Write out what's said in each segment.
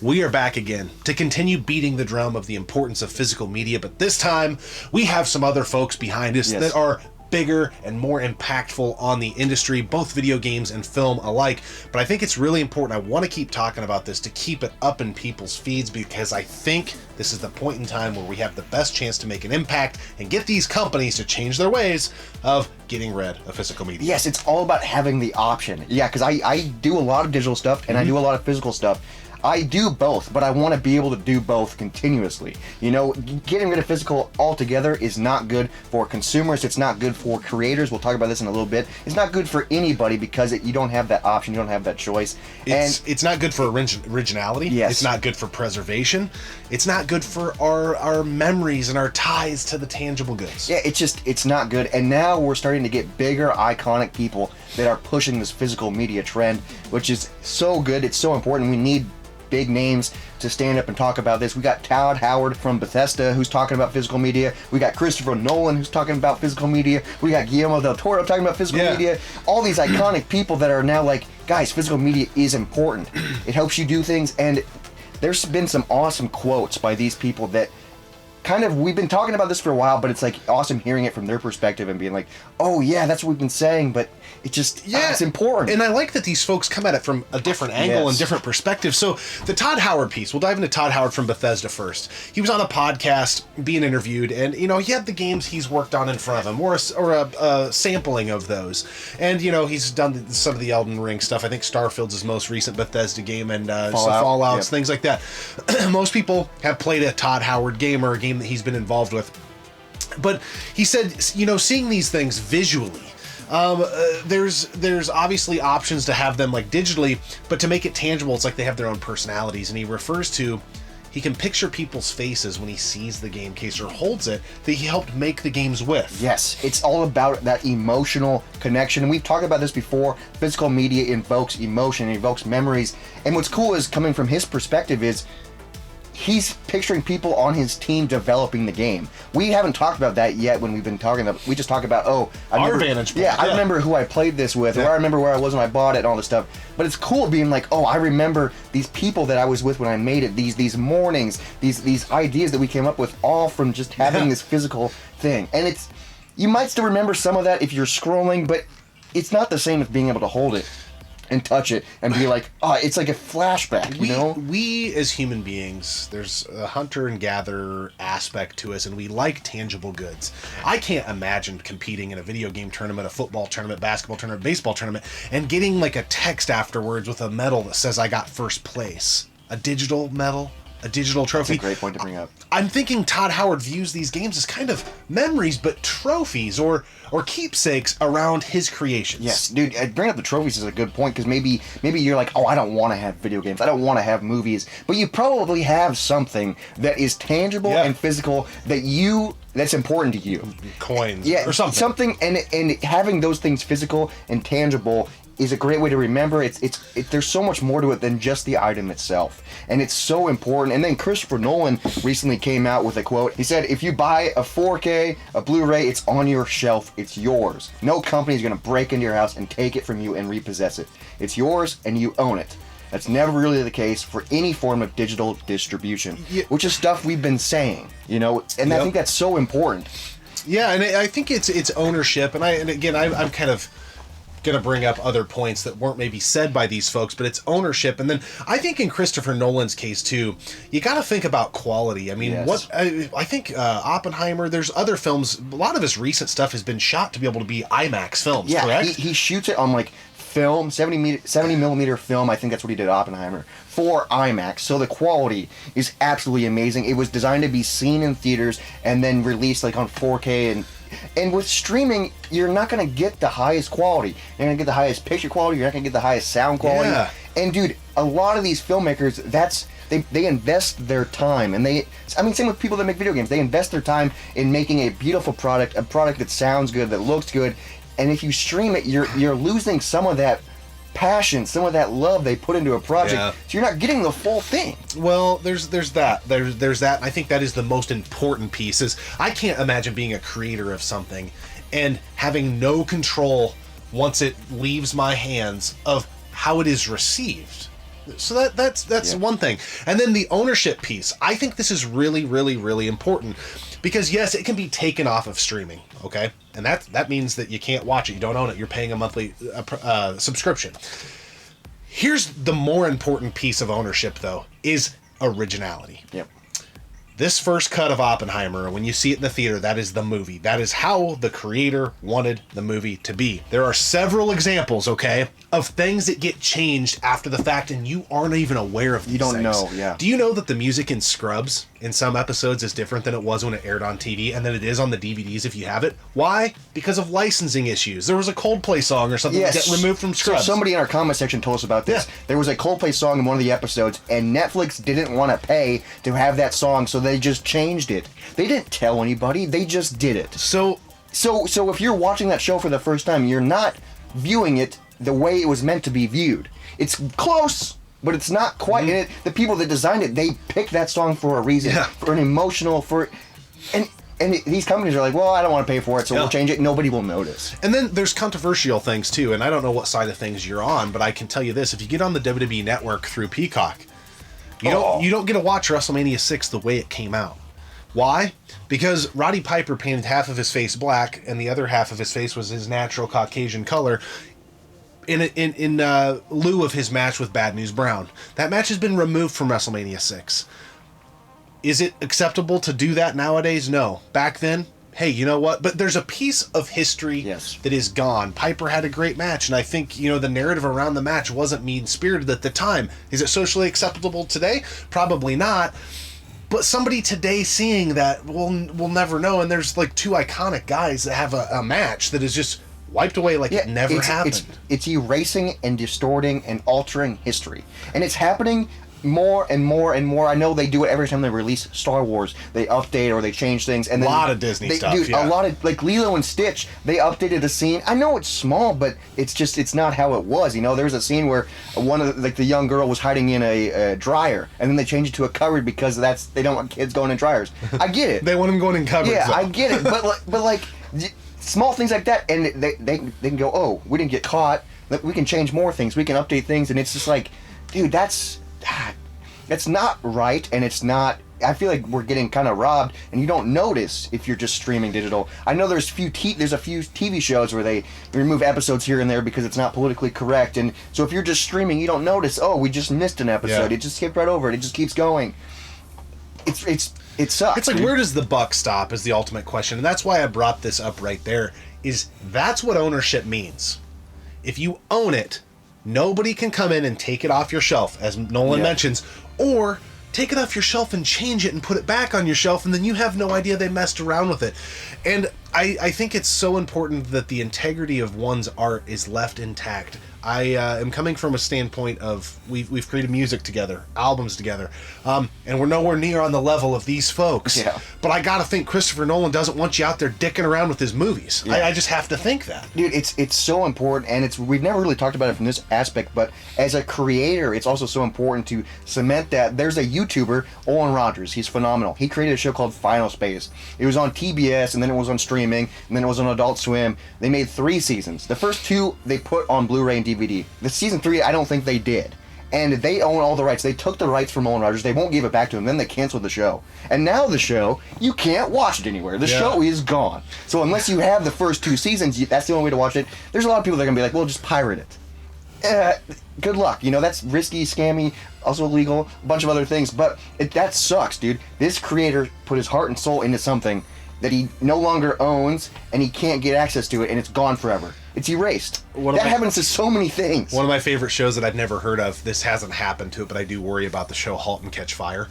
We are back again to continue beating the drum of the importance of physical media, but this time we have some other folks behind us that are bigger and more impactful on the industry, both video games and film alike. But I think it's really important. I want to keep talking about this to keep it up in people's feeds, because I think this is the point in time where we have the best chance to make an impact and get these companies to change their ways of getting rid of physical media. Yes, it's all about having the option. Yeah, because I do a lot of digital stuff and I do a lot of physical stuff. I do both, but I want to be able to do both continuously. You know, getting rid of physical altogether is not good for consumers. It's not good for creators. We'll talk about this in a little bit. It's not good for anybody because you don't have that option. You don't have that choice. It's not good for originality. Yes. It's not good for preservation. It's not good for our memories and our ties to the tangible goods. Yeah, it's not good. And now we're starting to get bigger, iconic people that are pushing this physical media trend, which is so good. It's so important. We need big names to stand up and talk about this. We got Todd Howard from Bethesda who's talking about physical media. We got Christopher Nolan who's talking about physical media. We got Guillermo del Toro talking about physical media. All these iconic people that are now like, guys, physical media is important. It helps you do things, and there's been some awesome quotes by these people that kind of, we've been talking about this for a while, but it's like awesome hearing it from their perspective and being like, oh yeah, that's what we've been saying, but it just, it's important. And I like that these folks come at it from a different angle and different perspective. So the Todd Howard piece, we'll dive into Todd Howard from Bethesda first. He was on a podcast being interviewed, and you know, he had the games he's worked on in front of him, or a sampling of those. And you know, he's done some of the Elden Ring stuff. I think Starfield's his most recent Bethesda game, and Fallout's, things like that. Most people have played a Todd Howard game or a game that he's been involved with. But he said, you know, seeing these things visually, there's obviously options to have them like digitally, but to make it tangible, it's like they have their own personalities. And he refers to, he can picture people's faces when he sees the game case or holds it that he helped make the games with. Yes, it's all about that emotional connection. And we've talked about this before. Physical media invokes emotion, invokes memories. And what's cool is, coming from his perspective, is he's picturing people on his team developing the game. We haven't talked about that yet when we've been talking about, we just talk about, our vantage point. Yeah, I remember who I played this with, or I remember where I was when I bought it and all this stuff. But it's cool being like, oh, I remember these people that I was with when I made it, these mornings, these ideas that we came up with, all from just having this physical thing. And it's, you might still remember some of that if you're scrolling, but it's not the same as being able to hold it and touch it and be like, oh, it's like a flashback, you know? We as human beings, there's a hunter and gatherer aspect to us, and we like tangible goods. I can't imagine competing in a video game tournament, a football tournament, basketball tournament, baseball tournament, and getting like a text afterwards with a medal that says I got first place. A digital medal, a digital trophy. That's a great point to bring up. I'm thinking Todd Howard views these games as kind of memories, but trophies or keepsakes around his creations. Yes, dude, bringing up the trophies is a good point, because maybe you're like, oh, I don't want to have video games, I don't want to have movies, but you probably have something that is tangible and physical that's important to you. Coins or something. Something, and having those things physical and tangible is a great way to remember. There's so much more to it than just the item itself, and it's so important. And then Christopher Nolan recently came out with a quote. He said, if you buy a 4K, a Blu-ray, it's on your shelf, it's yours. No company is going to break into your house and take it from you and repossess it. It's yours and you own it. That's never really the case for any form of digital distribution, which is stuff we've been saying, you know, and I think that's so important. Yeah, and I think it's ownership, and I'm kind of going to bring up other points that weren't maybe said by these folks, but it's ownership. And then I think in Christopher Nolan's case too, you got to think about quality. I mean, I think Oppenheimer, there's other films, a lot of his recent stuff has been shot to be able to be IMAX films, correct? He shoots it on like film, 70 millimeter film. I think that's what he did, Oppenheimer, for IMAX. So the quality is absolutely amazing. It was designed to be seen in theaters and then released like on 4K, and with streaming, you're not going to get the highest quality. You're going to get the highest picture quality. You're not going to get the highest sound quality. Yeah. And dude, a lot of these filmmakers, they invest their time, and same with people that make video games. They invest their time in making a beautiful product, a product that sounds good, that looks good. And if you stream it, you're losing some of that passion, some of that love they put into a project, so you're not getting the full thing. Well, there's that. There's that. And I think that is the most important piece. Is I can't imagine being a creator of something and having no control once it leaves my hands of how it is received. So that's one thing. And then the ownership piece. I think this is really, really, really important because, yes, it can be taken off of streaming, okay? And that means that you can't watch it. You don't own it. You're paying a monthly subscription. Here's the more important piece of ownership, though, is originality. Yep. This first cut of Oppenheimer, when you see it in the theater, that is the movie. That is how the creator wanted the movie to be. There are several examples, okay, of things that get changed after the fact and you aren't even aware of these things. You don't know, yeah. Do you know that the music in Scrubs in some episodes is different than it was when it aired on TV and than it is on the DVDs if you have it? Why? Because of licensing issues. There was a Coldplay song or something that got removed from Scrubs. So somebody in our comment section told us about this. Yeah. There was a Coldplay song in one of the episodes and Netflix didn't want to pay to have that song, so they just changed it. They didn't tell anybody. They just did it. So if you're watching that show for the first time, you're not viewing it the way it was meant to be viewed. It's close, but it's not quite. Mm-hmm. The people that designed it, they picked that song for a reason, for an emotional, and these companies are like, well, I don't want to pay for it, so we'll change it. Nobody will notice. And then there's controversial things too, and I don't know what side of things you're on, but I can tell you this: if you get on the WWE Network through Peacock, you don't get to watch WrestleMania 6 the way it came out. Why? Because Roddy Piper painted half of his face black, and the other half of his face was his natural Caucasian color. In lieu of his match with Bad News Brown. That match has been removed from WrestleMania 6. Is it acceptable to do that nowadays? No. Back then, hey, you know what? But there's a piece of history that is gone. Piper had a great match, and I think, the narrative around the match wasn't mean-spirited at the time. Is it socially acceptable today? Probably not. But somebody today seeing that will never know, and there's like two iconic guys that have a match that is just wiped away like it never happened. It's erasing and distorting and altering history. And it's happening more and more and more. I know they do it every time they release Star Wars. They update or they change things. And a lot of Disney stuff, A lot of, like Lilo and Stitch, they updated a scene. I know it's small, but it's not how it was. There's a scene where one of the young girl was hiding in a dryer, and then they changed it to a cupboard because they don't want kids going in dryers. I get it. They want them going in cupboards. Yeah, I get it. But small things like that, and they can go, oh, we didn't get caught. We can change more things. We can update things, and it's just like, dude, that's not right, and it's not. I feel like we're getting kind of robbed, and you don't notice if you're just streaming digital. I know there's a few TV shows where they remove episodes here and there because it's not politically correct, and so if you're just streaming, you don't notice. Oh, we just missed an episode. Yeah. It just skipped right over it. It just keeps going. It sucks. It's like, where does the buck stop is the ultimate question. And that's why I brought this up right there, is that's what ownership means. If you own it, nobody can come in and take it off your shelf, as Nolan mentions, or take it off your shelf and change it and put it back on your shelf, and then you have no idea they messed around with it. And I think it's so important that the integrity of one's art is left intact. I am coming from a standpoint of we've created music together, albums together, and we're nowhere near on the level of these folks. Yeah. But I gotta think Christopher Nolan doesn't want you out there dicking around with his movies. Yeah. I just have to think that. Dude, it's so important, and we've never really talked about it from this aspect, but as a creator, it's also so important to cement that. There's a YouTuber, Owen Rogers. He's phenomenal. He created a show called Final Space. It was on TBS, and then it was on streaming, and then it was on Adult Swim. They made 3 seasons. The first 2 they put on Blu-ray and DVD. The season 3, I don't think they did. And they own all the rights. They took the rights from Owen Rogers. They won't give it back to him. Then they canceled the show. And now the show, you can't watch it anywhere. The show is gone. So unless you have the first 2 seasons, that's the only way to watch it. There's a lot of people that are going to be like, well, just pirate it. Good luck. That's risky, scammy, also illegal, a bunch of other things. But that sucks, dude. This creator put his heart and soul into something that he no longer owns, and he can't get access to it, and it's gone forever. It's erased. That happens to so many things. One of my favorite shows that I've never heard of, this hasn't happened to it, but I do worry about the show Halt and Catch Fire.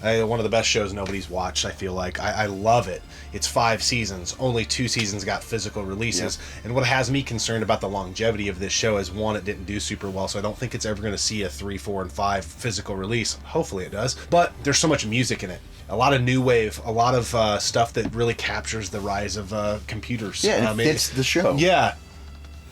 One of the best shows nobody's watched, I feel like. I love it. It's 5 seasons. Only 2 seasons got physical releases. Yep. And what has me concerned about the longevity of this show is, one, it didn't do super well, so I don't think it's ever going to see a 3, 4, and 5 physical release. Hopefully it does. But there's so much music in it. A lot of new wave, a lot of stuff that really captures the rise of computers. Yeah, it fits the show. Yeah.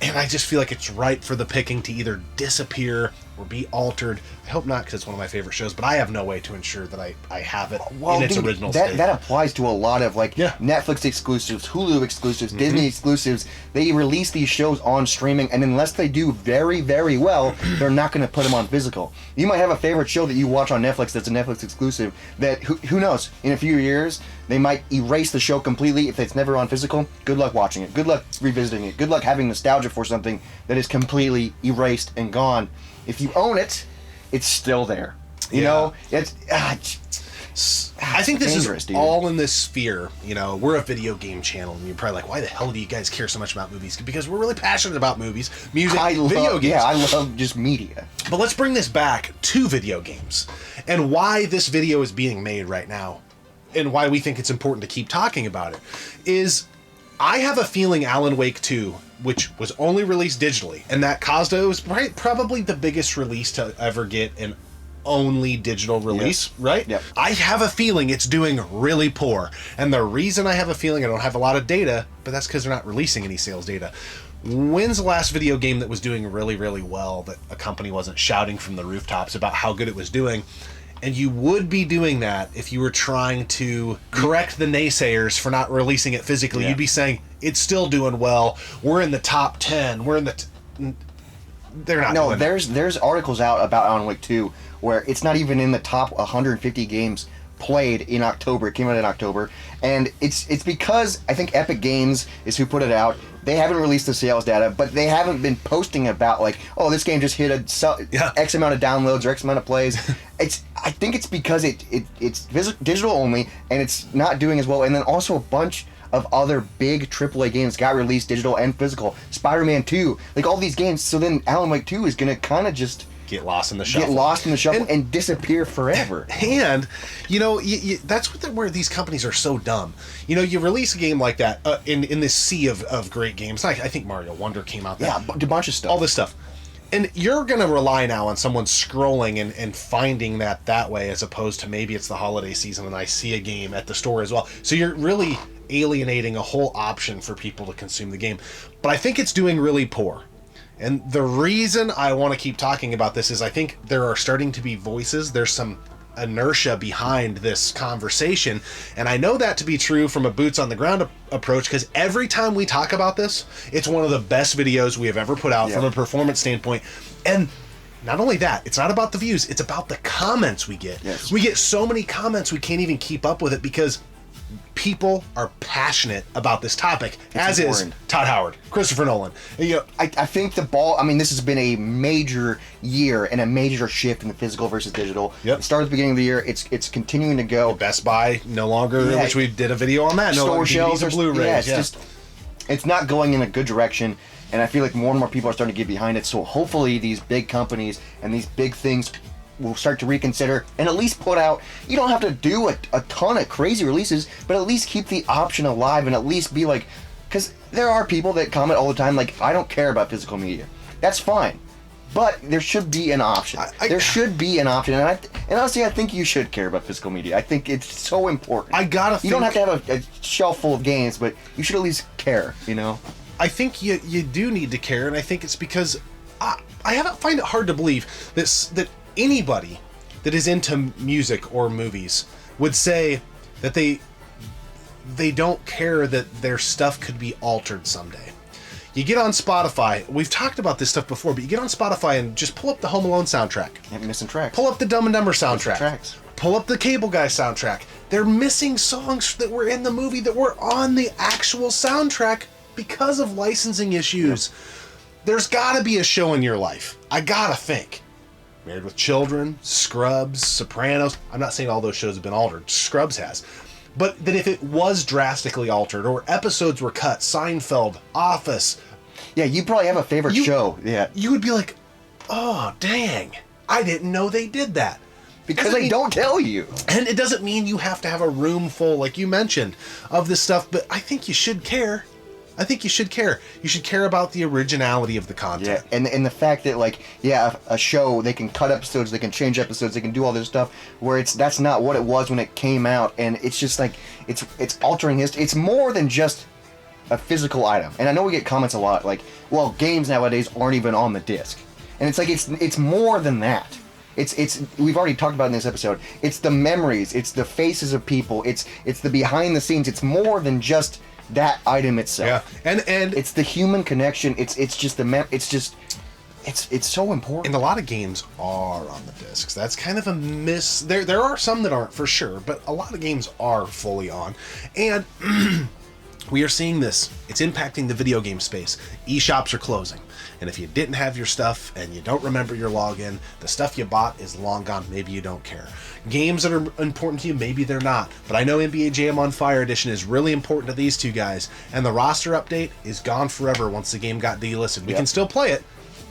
And I just feel like it's ripe for the picking to either disappear or be altered. I hope not, because it's one of my favorite shows, but I have no way to ensure that I have it in its original state. That applies to a lot of Yeah. Netflix exclusives, Hulu exclusives, Disney exclusives. They release these shows on streaming, and unless they do very, very well, they're not going to put them on physical. You might have a favorite show that you watch on Netflix that's a Netflix exclusive that, who knows, in a few years, they might erase the show completely if it's never on physical. Good luck watching it. Good luck revisiting it. Good luck having nostalgia for something that is completely erased and gone. If you own it, it's still there. You know? It's... I think this is dude. all in this sphere. We're a video game channel, and you're probably like, why the hell do you guys care so much about movies? Because we're really passionate about movies, music, video games. Yeah, I love just media. But let's bring this back to video games and why this video is being made right now and why we think it's important to keep talking about it is I have a feeling Alan Wake 2, which was only released digitally, and that caused it was probably the biggest release to ever get an only digital release, right? Yep. I have a feeling it's doing really poor. And the reason I have a feeling, I don't have a lot of data, but that's because they're not releasing any sales data. When's the last video game that was doing really, really well that a company wasn't shouting from the rooftops about how good it was doing? And you would be doing that if you were trying to correct the naysayers for not releasing it physically. You'd be saying, it's still doing well. We're in the top 10. We're in the... They're not doing that. There's articles out about Alan Wake 2 where it's not even in the top 150 games played in October. It came out in October. And it's because I think Epic Games is who put it out. They haven't released the sales data, but they haven't been posting about this game just hit X amount of downloads or X amount of plays. I think it's because it's digital only and it's not doing as well. And then also a bunch of other big AAA games got released digital and physical. Spider-Man 2, all these games. So then Alan Wake 2 is going to kind of just get lost in the shuffle. And disappear forever. And, that's where these companies are so dumb. You release a game like that in this sea of great games. I think Mario Wonder came out. Yeah, a bunch of stuff. All this stuff. And you're going to rely now on someone scrolling and finding that way as opposed to maybe it's the holiday season and I see a game at the store as well. So you're really alienating a whole option for people to consume the game. But I think it's doing really poor. And the reason I want to keep talking about this is I think there are starting to be voices. There's some inertia behind this conversation. And I know that to be true from a boots on the ground approach because every time we talk about this, it's one of the best videos we have ever put out from a performance standpoint. And not only that, it's not about the views, it's about the comments we get. Yes. We get so many comments we can't even keep up with it because people are passionate about this topic, as is Todd Howard, Christopher Nolan. I think this has been a major year and a major shift in the physical versus digital. Yep. It started at the beginning of the year. It's continuing to go. Best Buy no longer, which we did a video on that. Store shelves and Blu-rays. It's not going in a good direction, and I feel like more and more people are starting to get behind it. So hopefully these big companies and these big things will start to reconsider and at least put out, you don't have to do a ton of crazy releases, but at least keep the option alive and at least be because there are people that comment all the time I don't care about physical media. That's fine, but there should be an option. There should be an option, and honestly, I think you should care about physical media. I think it's so important. You don't have to have a shelf full of games, but you should at least care, I think you do need to care, and I think it's because I find it hard to believe that anybody that is into music or movies would say that they don't care that their stuff could be altered someday. You get on Spotify, we've talked about this stuff before, but you get on Spotify and just pull up the Home Alone soundtrack. You're missing tracks. Pull up the Dumb and Dumber soundtrack. Tracks. Pull up the Cable Guy soundtrack. They're missing songs that were in the movie that were on the actual soundtrack because of licensing issues. There's gotta be a show in your life. I gotta think. Married with Children, Scrubs, Sopranos. I'm not saying all those shows have been altered. Scrubs has. But that if it was drastically altered or episodes were cut, Seinfeld, Office. Yeah, you probably have a favorite show. Yeah. You would be like, oh, dang. I didn't know they did that. Because they don't tell you. And it doesn't mean you have to have a room full, like you mentioned, of this stuff. But I think you should care. You should care about the originality of the content. Yeah, and the fact that a show, they can cut episodes, they can change episodes, they can do all this stuff where that's not what it was when it came out, and it's just it's altering history. It's more than just a physical item. And I know we get comments a lot games nowadays aren't even on the disc. And it's like it's more than that. It's we've already talked about in this episode. It's the memories, it's the faces of people, it's the behind the scenes. It's more than just that item itself. Yeah. And it's the human connection. It's just it's so important. And a lot of games are on the discs. That's kind of a miss. There are some that aren't for sure, but a lot of games are fully on. And we are seeing this. It's impacting the video game space. eShops are closing. And if you didn't have your stuff and you don't remember your login, the stuff you bought is long gone. Maybe you don't care. Games that are important to you, maybe they're not. But I know NBA Jam on Fire Edition is really important to these two guys. And the roster update is gone forever once the game got delisted. We can still play it,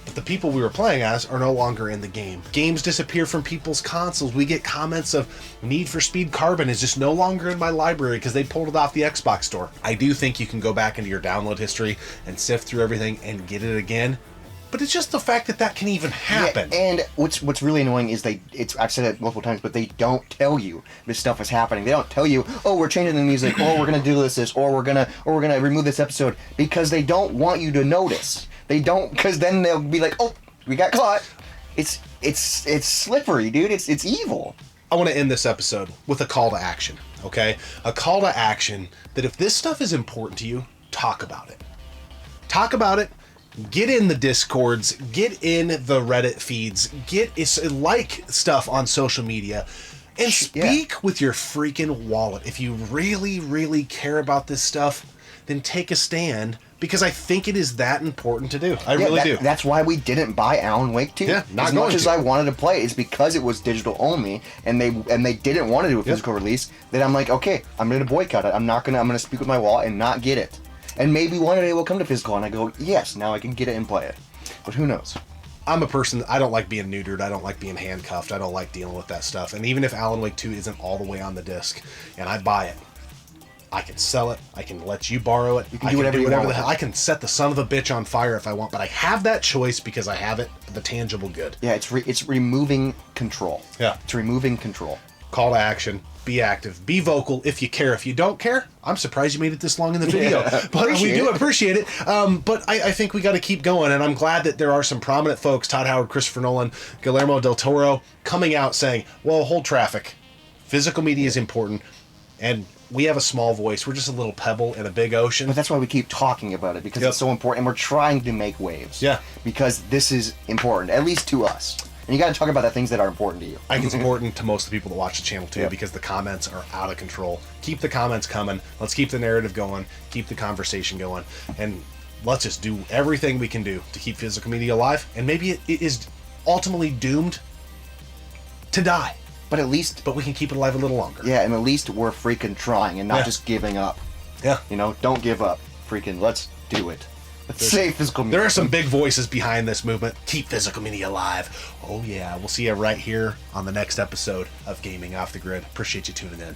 but the people we were playing as are no longer in the game. Games disappear from people's consoles. We get comments of Need for Speed Carbon is just no longer in my library because they pulled it off the Xbox store. I do think you can go back into your download history and sift through everything and get it again. But it's just the fact that can even happen. Yeah, and what's really annoying is I've said it multiple times, but they don't tell you this stuff is happening. They don't tell you, oh, we're changing the music, or we're gonna do this, or we're gonna remove this episode, because they don't want you to notice. They don't, because then they'll be like, oh, we got caught. It's slippery, dude. It's evil. I want to end this episode with a call to action, okay? A call to action that if this stuff is important to you, talk about it. Talk about it. Get in the Discords. Get in the Reddit feeds. Like stuff on social media. And speak with your freaking wallet. If you really, really care about this stuff, then take a stand. Because I think it is that important to do. I really do. That's why we didn't buy Alan Wake 2. Yeah, as much as I wanted to play, it's because it was digital only, and they didn't want to do a physical release. Then I'm like, okay, I'm going to boycott it. I'm going to speak with my wallet and not get it. And maybe one day it will come to physical, and I go, yes, now I can get it and play it. But who knows? I'm a person, I don't like being neutered. I don't like being handcuffed. I don't like dealing with that stuff. And even if Alan Wake 2 isn't all the way on the disc, and I buy it, I can sell it. I can let you borrow it. You can do whatever the hell. I can set the son of a bitch on fire if I want, but I have that choice because I have it, the tangible good. Yeah, it's removing control. Yeah. It's removing control. Call to action. Be active. Be vocal if you care. If you don't care, I'm surprised you made it this long in the video. But we do appreciate it. But I think we got to keep going, and I'm glad that there are some prominent folks, Todd Howard, Christopher Nolan, Guillermo del Toro, coming out saying, well, hold traffic. Physical media is important, and we have a small voice. We're just a little pebble in a big ocean. But that's why we keep talking about it, because it's so important, and we're trying to make waves. Yeah. Because this is important, at least to us. And you got to talk about the things that are important to you. I think it's important to most of the people that watch the channel, too, because the comments are out of control. Keep the comments coming. Let's keep the narrative going. Keep the conversation going. And let's just do everything we can do to keep physical media alive. And maybe it is ultimately doomed to die. But we can keep it alive a little longer. Yeah, and at least we're freaking trying and not just giving up. Yeah. You know, don't give up. Freaking, let's do it. Let's save physical media. There are some big voices behind this movement. Keep physical media alive. Oh, yeah. We'll see you right here on the next episode of Gaming Off the Grid. Appreciate you tuning in.